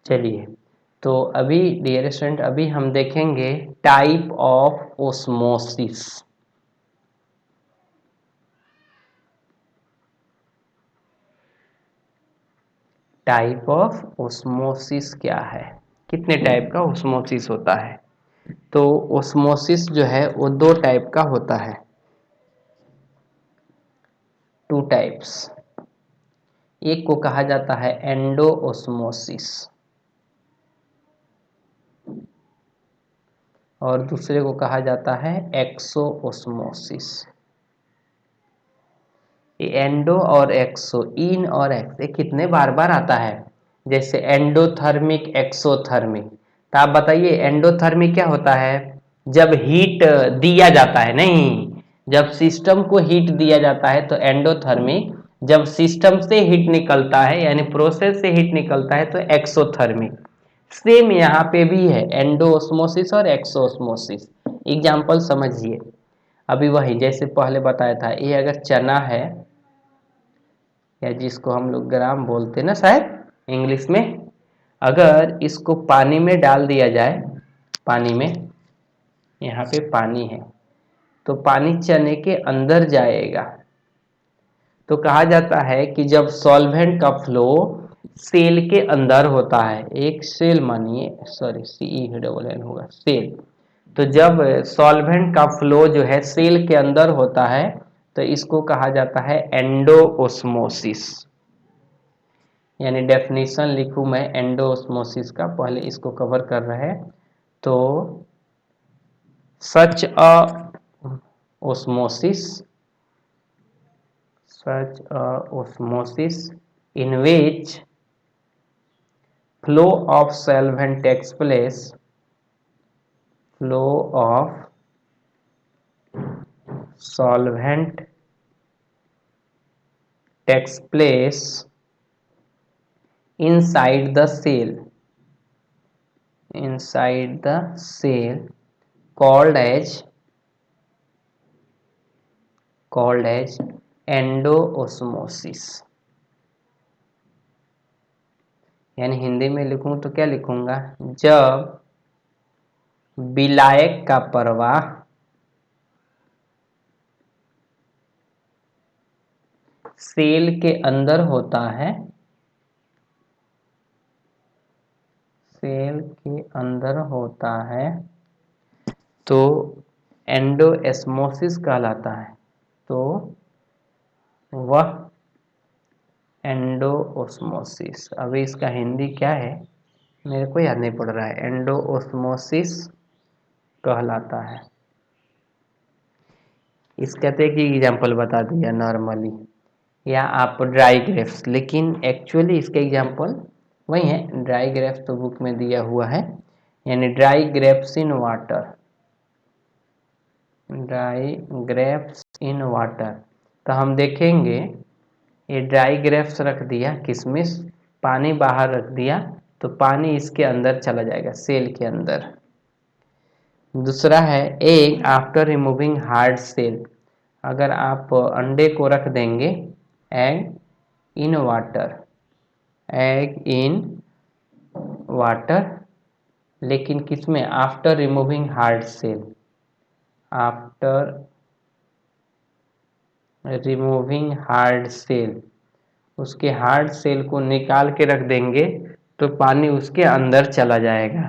चलिए, तो अभी डियर स्टूडेंट अभी हम देखेंगे type of osmosis. Type of osmosis क्या है, कितने टाइप का ओस्मोसिस होता है। तो ओस्मोसिस जो है वो दो टाइप का होता है, टू टाइप्स। एक को कहा जाता है एंडो ओस्मोसिस और दूसरे को कहा जाता है एक्सो ओस्मोसिस। एंडो और एक्सो, इन और एक्स, ये कितने बार बार आता है, जैसे एंडोथर्मिक एक्सोथर्मिक। तो आप बताइए एंडोथर्मिक क्या होता है, जब हीट दिया जाता है, नहीं, जब सिस्टम को हीट दिया जाता है तो एंडोथर्मिक, जब सिस्टम से हीट निकलता है यानी प्रोसेस से हीट निकलता है तो एक्सोथर्मिक। सेम यहाँ पे भी है एंडोओस्मोसिस और एक्सोओस्मोसिस। एग्जाम्पल समझिए, अभी वही जैसे पहले बताया था, ये अगर चना है या जिसको हम लोग ग्राम बोलते हैं ना शायद इंग्लिश में, अगर इसको पानी में डाल दिया जाए, पानी में, यहाँ पे पानी है तो पानी चने के अंदर जाएगा। तो कहा जाता है कि जब सॉल्वेंट का फ्लो सेल के अंदर होता है, एक सेल मानिए, सॉरी CE होगा सेल, तो जब सॉल्वेंट का फ्लो जो है सेल के अंदर होता है तो इसको कहा जाता है एंडोओस्मोसिस। यानी डेफिनेशन लिखूं मैं एंडोओस्मोसिस का, पहले इसको कवर कर रहे हैं। तो सच अ osmosis, such a osmosis in which flow of solvent takes place, flow of solvent takes place inside the cell, inside the cell, called as एंडोओस्मोसिस। यानी हिंदी में लिखूं तो क्या लिखूंगा, जब विलायक का प्रवाह सेल के अंदर होता है, सेल के अंदर होता है तो एंडोओस्मोसिस कहलाता है। तो वह एंडोओस्मोसिस, अभी इसका हिंदी क्या है मेरे को याद नहीं पड़ रहा है, एंडोओस्मोसिस कहलाता है। इसका तो एक एग्जाम्पल बता दिया नॉर्मली, या आप ड्राई ग्रेप्स, लेकिन एक्चुअली इसका एग्जाम्पल वही है, ड्राई ग्रेप्स तो बुक में दिया हुआ है, यानी dry grapes in water, dry grapes in water. तो हम देखेंगे ये ड्राई ग्रेप्स रख दिया, किशमिश, पानी बाहर रख दिया तो पानी इसके अंदर चला जाएगा, सेल के अंदर। दूसरा है egg after removing hard shell, अगर आप अंडे को रख देंगे, egg in water, egg in water, लेकिन किसमें, after removing hard shell, after removing hard shell, उसके हार्ड सेल को निकाल के रख देंगे तो पानी उसके अंदर चला जाएगा।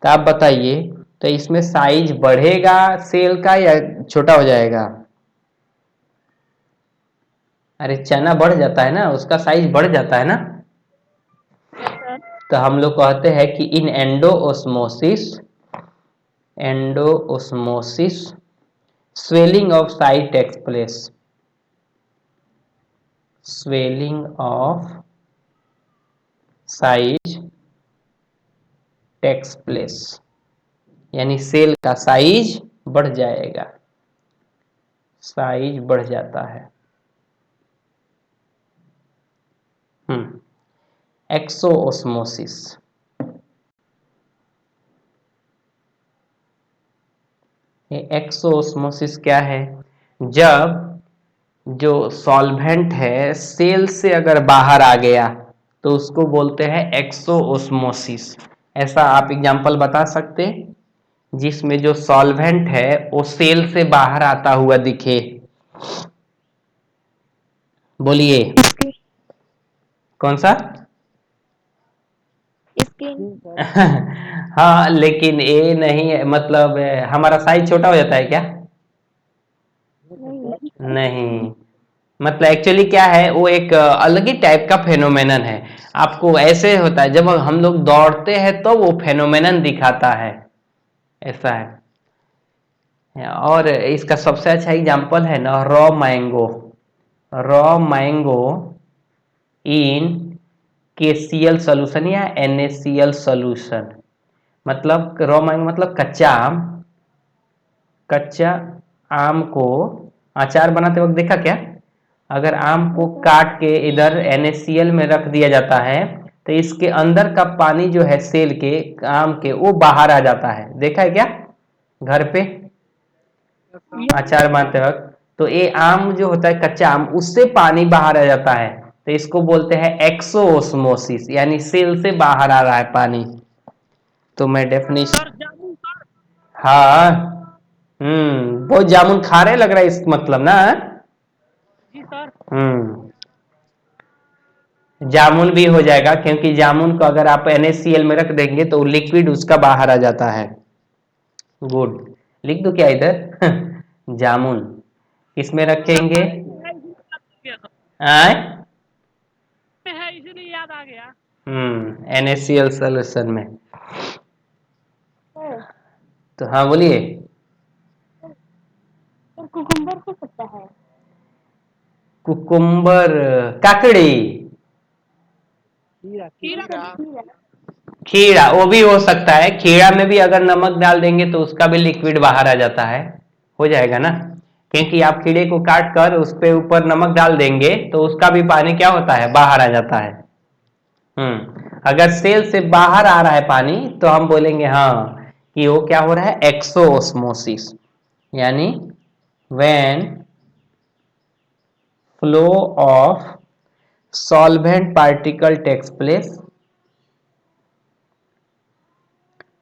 तो आप बताइए, तो इसमें साइज बढ़ेगा सेल का या छोटा हो जाएगा। अरे चना बढ़ जाता है ना, उसका साइज बढ़ जाता है ना। तो हम लोग कहते हैं कि in endosmosis, endosmosis swelling of size takes place, swelling of size takes place, यानी सेल का साइज बढ़ जाएगा, साइज बढ़ जाता है। एक्सोओस्मोसिस, ये एक्सोओस्मोसिस क्या है, जब जो सॉल्वेंट है सेल से अगर बाहर आ गया तो उसको बोलते हैं एक्सोओस्मोसिस। ऐसा आप एग्जांपल बता सकते जिसमें जो सॉल्वेंट है वो सेल से बाहर आता हुआ दिखे? बोलिए। कौन सा? स्किन। हाँ, लेकिन ये नहीं है, मतलब हमारा साइज छोटा हो जाता है क्या? नहीं, मतलब एक्चुअली क्या है, वो एक अलग ही टाइप का फेनोमेनन है। आपको ऐसे होता है जब हम लोग दौड़ते हैं तो वो फेनोमेनन दिखाता है, ऐसा है। और इसका सबसे अच्छा एग्जांपल है ना, रॉ मैंगो। रॉ मैंगो इन KCl सोल्यूशन या NaCl सोल्यूशन। मतलब रॉ मैंगो मतलब कच्चा आम। कच्चा आम को अचार बनाते वक्त देखा क्या? अगर आम को काट के इधर NaCl में रख दिया जाता है तो इसके अंदर का पानी जो है सेल के आम के वो बाहर आ जाता है, देखा है क्या घर पे अचार बनाते वक्त? तो ये आम जो होता है कच्चा आम, उससे पानी बाहर आ जाता है, तो इसको बोलते हैं एक्सोओस्मोसिस, यानी सेल से बाहर आ रहा है पानी। तो मैं डेफिनेशन, हाँ, बहुत जामुन खा रहे लग रहा है इस मतलब ना। जी सर। जामुन भी हो जाएगा, क्योंकि जामुन को अगर आप NaCl में रख देंगे तो लिक्विड उसका बाहर आ जाता है। गुड, लिख दो क्या इधर? जामुन किसमें रखेंगे? आए, है इसीलिए याद आ गया। NaCl सोल्यूशन में। तो हाँ बोलिए। कुकुम्बर हो सकता है। कुकुम्बर, काकड़ी, खीरा, वो भी हो सकता है। खीरा में भी अगर नमक डाल देंगे तो उसका भी लिक्विड बाहर आ जाता है, हो जाएगा ना, क्योंकि आप खीरे को काट कर उस पे ऊपर नमक डाल देंगे तो उसका भी पानी क्या होता है, बाहर आ जाता है। अगर सेल से बाहर आ रहा है पानी तो हम बोलेंगे हाँ कि वो क्या हो रहा है, एक्सोओस्मोसिस, यानी when flow of solvent particle takes place,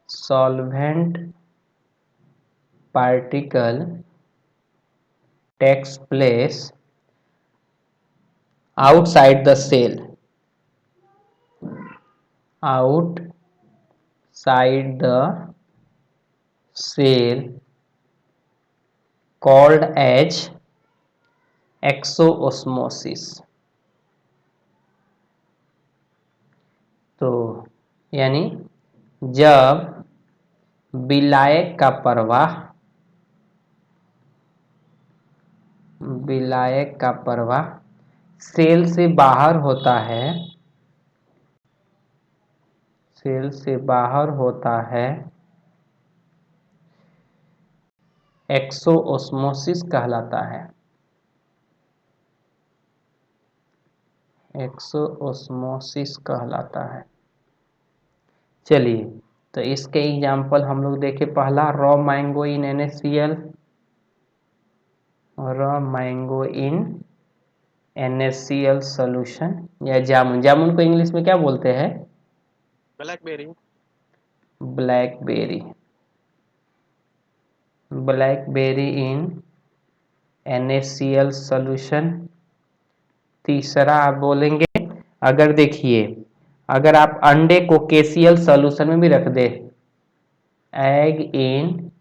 solvent particle takes place outside the cell, outside the cell, called as exoosmosis। तो यानी जब विलायक का प्रवाह, विलायक का प्रवाह सेल से बाहर होता है, सेल से बाहर होता है, एक्सोओस्मोसिस कहलाता है, एक्सोओस्मोसिस कहलाता है। चलिए, तो इसके एग्जाम्पल हम लोग देखे। पहला, रॉ मैंगो इन NaCl, रॉ मैंगो इन NaCl सोल्यूशन, या जामुन। जामुन को इंग्लिश में क्या बोलते हैं? ब्लैकबेरी। ब्लैकबेरी, ब्लैकबेरी इन NaCl सोल्यूशन। तीसरा आप बोलेंगे, अगर देखिए, अगर आप अंडे को KCl सोल्यूशन में भी रख दे, एग इन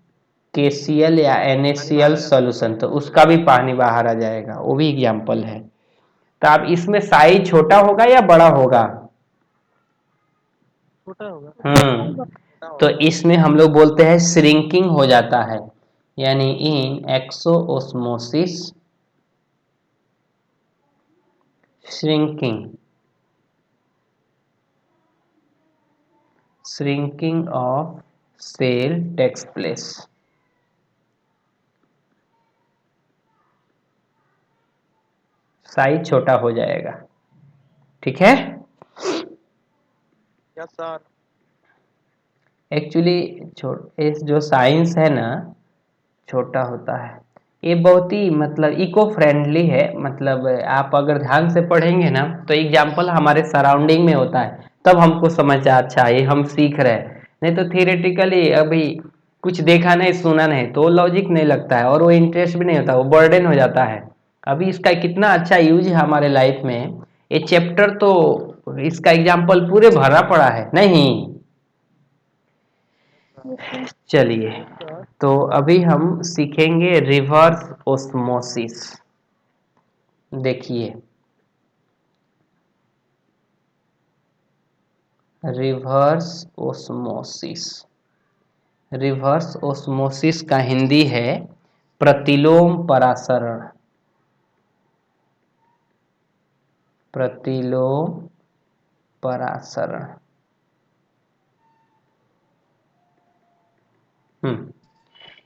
KCl या NaCl सोल्यूशन, तो उसका भी पानी बाहर आ जाएगा, वो भी एग्जाम्पल है। तो आप इसमें साइज छोटा होगा या बड़ा होगा? छोटा होगा। तो इसमें हम लोग बोलते हैं श्रिंकिंग हो जाता है, यानी in exosmosis shrinking, shrinking of cell takes place. Size छोटा हो जाएगा, ठीक है। Yes sir. एक्चुअली जो साइंस है ना, छोटा होता है, ये बहुत ही मतलब इको फ्रेंडली है। मतलब आप अगर ध्यान से पढ़ेंगे ना तो एग्जाम्पल हमारे सराउंडिंग में होता है, तब हमको समझ अच्छा ये हम सीख रहे हैं। नहीं तो थियरेटिकली अभी कुछ देखा नहीं सुना नहीं तो लॉजिक नहीं लगता है और वो इंटरेस्ट भी नहीं होता, वो बर्डन हो जाता है। अभी इसका कितना अच्छा यूज है हमारे लाइफ में, ये चैप्टर तो इसका एग्जाम्पल पूरे भरा पड़ा है नहीं। चलिए, तो अभी हम सीखेंगे रिवर्स ओस्मोसिस। देखिए, रिवर्स ओस्मोसिस, रिवर्स ओस्मोसिस का हिंदी है प्रतिलोम परासरण। प्रतिलोम परासरण।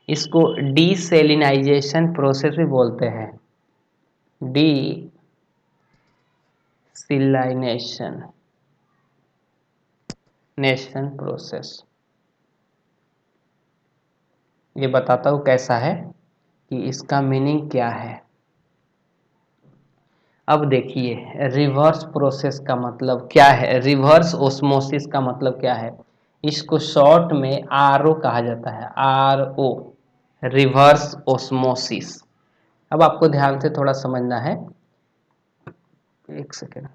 इसको डीसेलिनाइजेशन प्रोसेस भी बोलते हैं। डीसिलाइनेशन प्रोसेस। ये बताता हूँ कैसा है कि इसका मीनिंग क्या है। अब देखिए, रिवर्स प्रोसेस का मतलब क्या है, रिवर्स ओस्मोसिस का मतलब क्या है। इसको शॉर्ट में आरओ कहा जाता है, आरओ, रिवर्स ओस्मोसिस। अब आपको ध्यान से थोड़ा समझना है, एक सेकेंड।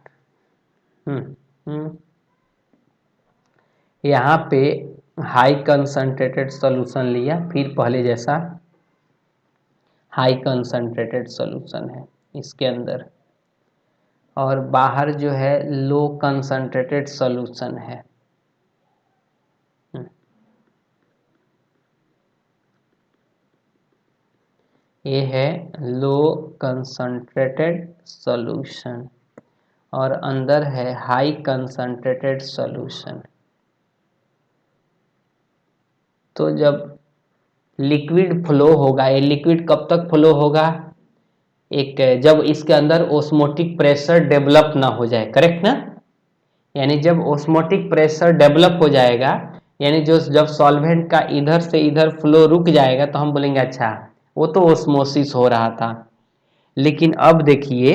यहाँ पे हाई कंसंट्रेटेड सॉल्यूशन लिया, फिर पहले जैसा हाई कंसंट्रेटेड सॉल्यूशन है इसके अंदर, और बाहर जो है लो कंसंट्रेटेड सॉल्यूशन है। ये है लो कंसंट्रेटेड सॉल्यूशन और अंदर है हाई कंसंट्रेटेड सॉल्यूशन। तो जब लिक्विड फ्लो होगा, ये लिक्विड कब तक फ्लो होगा, एक जब इसके अंदर ओस्मोटिक प्रेशर डेवलप ना हो जाए, करेक्ट ना। यानी जब ओस्मोटिक प्रेशर डेवलप हो जाएगा, यानी जो जब सॉल्वेंट का इधर से इधर फ्लो रुक जाएगा तो हम बोलेंगे अच्छा वो तो ओस्मोसिस हो रहा था। लेकिन अब देखिए,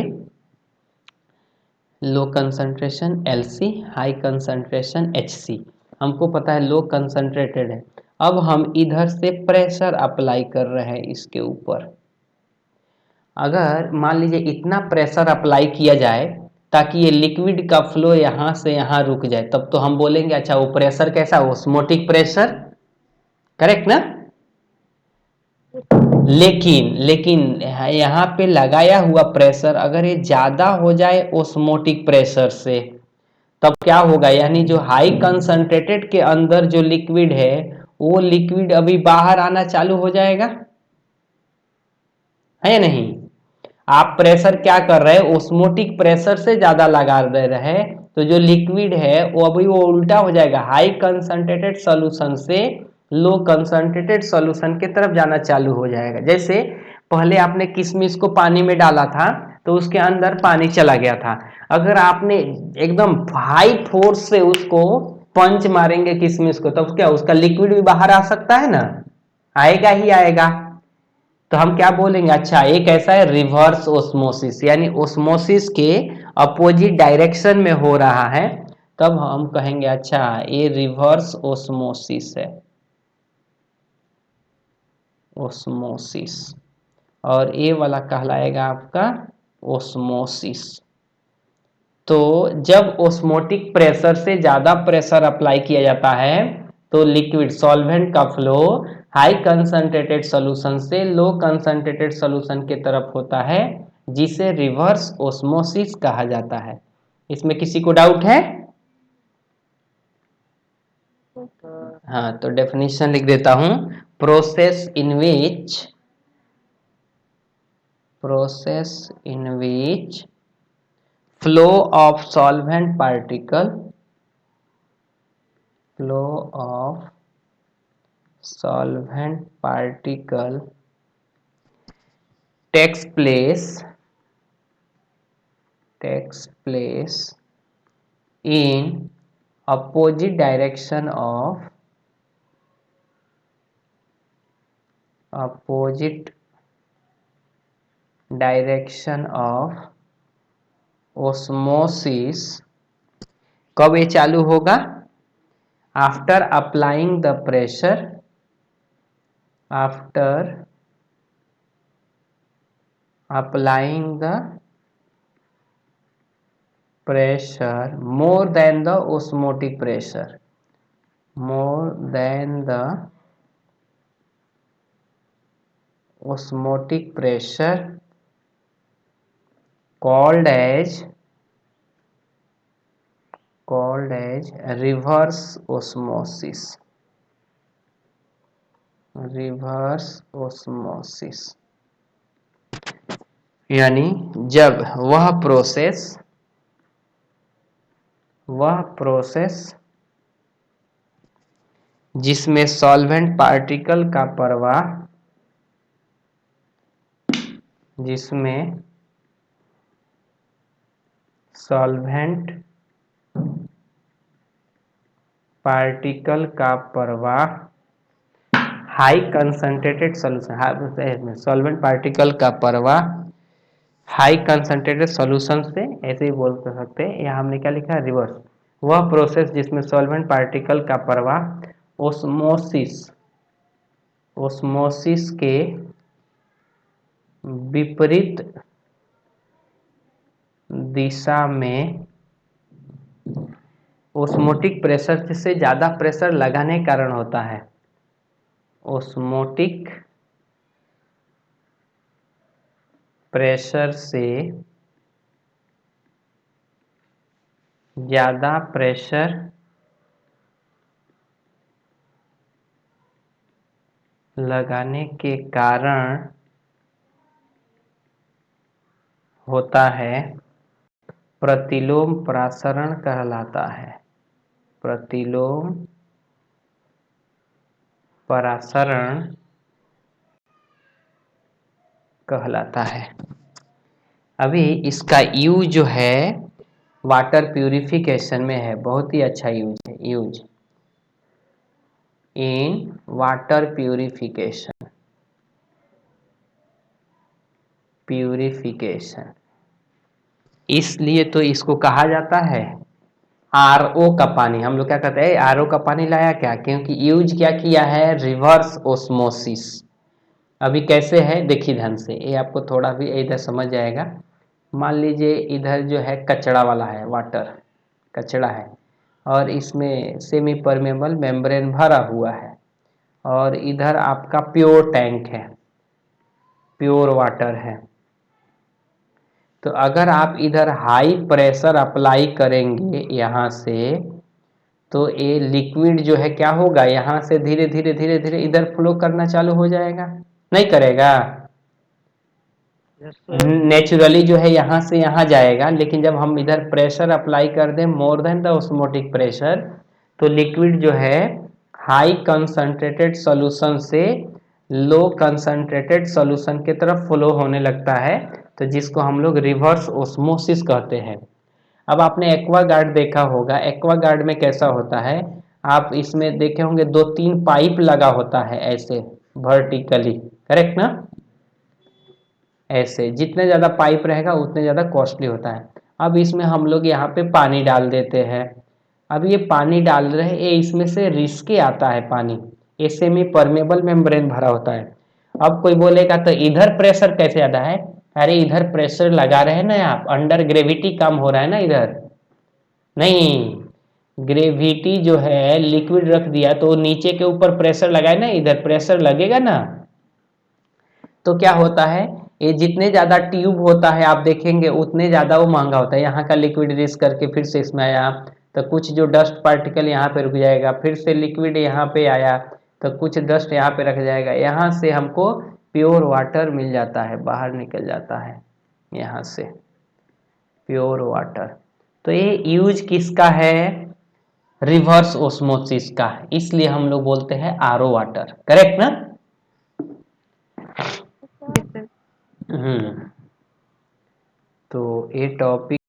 low concentration LC, high concentration HC, हमको पता है लो कंसंट्रेटेड है। अब हम इधर से प्रेशर अप्लाई कर रहे हैं इसके ऊपर। अगर मान लीजिए इतना प्रेशर अप्लाई किया जाए ताकि ये लिक्विड का फ्लो यहाँ से यहाँ रुक जाए, तब तो हम बोलेंगे अच्छा वो प्रेशर कैसा, ओस्मोटिक प्रेशर, करेक्ट ना। लेकिन यहाँ पे लगाया हुआ प्रेशर अगर ये ज्यादा हो जाए ओस्मोटिक प्रेशर से, तब क्या होगा, यानी जो हाई कंसंट्रेटेड के अंदर जो लिक्विड है वो लिक्विड अभी बाहर आना चालू हो जाएगा, है या नहीं। आप प्रेशर क्या कर रहे हैं, ओस्मोटिक प्रेशर से ज्यादा लगा दे रहे हैं, तो जो लिक्विड है वो अभी वो उल्टा हो जाएगा, हाई कंसंट्रेटेड सॉल्यूशन से लो कंसंट्रेटेड सॉल्यूशन की तरफ जाना चालू हो जाएगा। जैसे पहले आपने किशमिश को पानी में डाला था तो उसके अंदर पानी चला गया था, अगर आपने एकदम हाई फोर्स से उसको पंच मारेंगे किशमिश को, तब क्या उसका लिक्विड भी बाहर आ सकता है ना, आएगा ही आएगा। तो हम क्या बोलेंगे, अच्छा एक ऐसा है रिवर्स ओस्मोसिस, यानी ओस्मोसिस के अपोजिट डायरेक्शन में हो रहा है, तब हम कहेंगे अच्छा ये रिवर्स ओस्मोसिस है, ओस्मोसिस। और ये वाला कहलाएगा आपका ओस्मोसिस। तो जब ओस्मोटिक प्रेशर से ज्यादा प्रेशर अप्लाई किया जाता है तो लिक्विड सॉल्वेंट का फ्लो हाई कंसंट्रेटेड सॉल्यूशन से लो कंसंट्रेटेड सॉल्यूशन की तरफ होता है, जिसे रिवर्स ओस्मोसिस कहा जाता है। इसमें किसी को डाउट है? हाँ, तो डेफिनेशन लिख देता हूं, process in which flow of solvent particle, flow of solvent particle takes place in opposite direction of opposite direction of osmosis कब ये चालू होगा? After applying the pressure, after applying the pressure more than the osmotic pressure, more than the osmotic pressure called as reverse osmosis, reverse osmosis। यानी जब वह process जिसमें solvent particle का प्रवाह, जिसमें सॉल्वेंट पार्टिकल का प्रवाह high concentrated solution, solvent particle का प्रवाह हाई कंसंट्रेटेड सॉल्यूशन से, ऐसे ही बोल सकते हैं। यहाँ हमने क्या लिखा है? रिवर्स। वह प्रोसेस जिसमें सॉल्वेंट पार्टिकल का प्रवाह ओस्मोसिस के विपरीत दिशा में ओस्मोटिक प्रेशर से ज्यादा प्रेशर लगाने के कारण होता है। ओस्मोटिक प्रेशर से ज्यादा प्रेशर लगाने के कारण होता है, प्रतिलोम प्रसारण कहलाता है। प्रतिलोम प्रसारण कहलाता है। अभी इसका यूज जो है वाटर प्यूरिफिकेशन में है, बहुत ही अच्छा यूज है। यूज इन वाटर प्यूरिफिकेशन, इसलिए तो इसको कहा जाता है आरओ का पानी। हम लोग क्या कहते हैं? आरओ का पानी लाया क्या? क्योंकि यूज क्या किया है? Reverse osmosis. अभी कैसे है देखिए ध्यान से, ये आपको थोड़ा भी इधर समझ जाएगा। मान लीजिए इधर जो है कचड़ा वाला है, वाटर कचड़ा है, और इसमें सेमी परमेबल मेम्ब्रेन भरा हुआ है, और इधर आपका प्योर टैंक है, प्योर वाटर है। तो अगर आप इधर हाई प्रेशर अप्लाई करेंगे यहाँ से, तो ये लिक्विड जो है क्या होगा? यहाँ से धीरे धीरे धीरे धीरे इधर फ्लो करना चालू हो जाएगा, नहीं करेगा? नेचुरली जो है यहाँ से यहाँ जाएगा, लेकिन जब हम इधर प्रेशर अप्लाई कर दें more than the osmotic pressure, तो लिक्विड जो है हाई कंसंट्रेटेड सॉल्यूशन से लो कंसंट्रेटेड सॉल्यूशन की तरफ फ्लो होने लगता है, तो जिसको हम लोग रिवर्स ओस्मोसिस कहते हैं। अब आपने एक्वागार्ड देखा होगा, एक्वागार्ड में कैसा होता है? आप इसमें देखे होंगे 2-3 पाइप लगा होता है ऐसे वर्टिकली, करेक्ट ना? ऐसे जितने ज़्यादा पाइप रहेगा उतने ज़्यादा कॉस्टली होता है। अब इसमें हम लोग यहाँ पे पानी डाल देते हैं। अब ये पानी डाल रहे हैं, ये इसमें से रिस्के आता है पानी, ये सेमी परमेबल मेम्ब्रेन भरा होता है। अब कोई बोलेगा तो इधर प्रेशर कैसे ज़्यादा है? अरे इधर प्रेशर लगा रहे हैं ना आप, अंडर ग्रेविटी कम हो रहा है ना इधर। नहीं, ग्रेविटी जो है लिक्विड रख दिया तो नीचे के ऊपर प्रेशर लगाए ना, इधर प्रेशर लगेगा ना। तो क्या होता है, ये जितने ज्यादा ट्यूब होता है आप देखेंगे उतने ज्यादा वो महंगा होता है। यहाँ का लिक्विड रिस करके फिर से इसमें आया, तो कुछ जो डस्ट पार्टिकल यहाँ पे रुक जाएगा, फिर से लिक्विड यहाँ पे आया तो कुछ डस्ट यहाँ पे रख जाएगा, यहाँ से हमको प्योर वाटर मिल जाता है, बाहर निकल जाता है यहाँ से प्योर वाटर। तो ये यूज किसका है? रिवर्स ओस्मोसिस का, इसलिए हम लोग बोलते हैं आरओ वाटर, करेक्ट ना? तो ये टॉपिक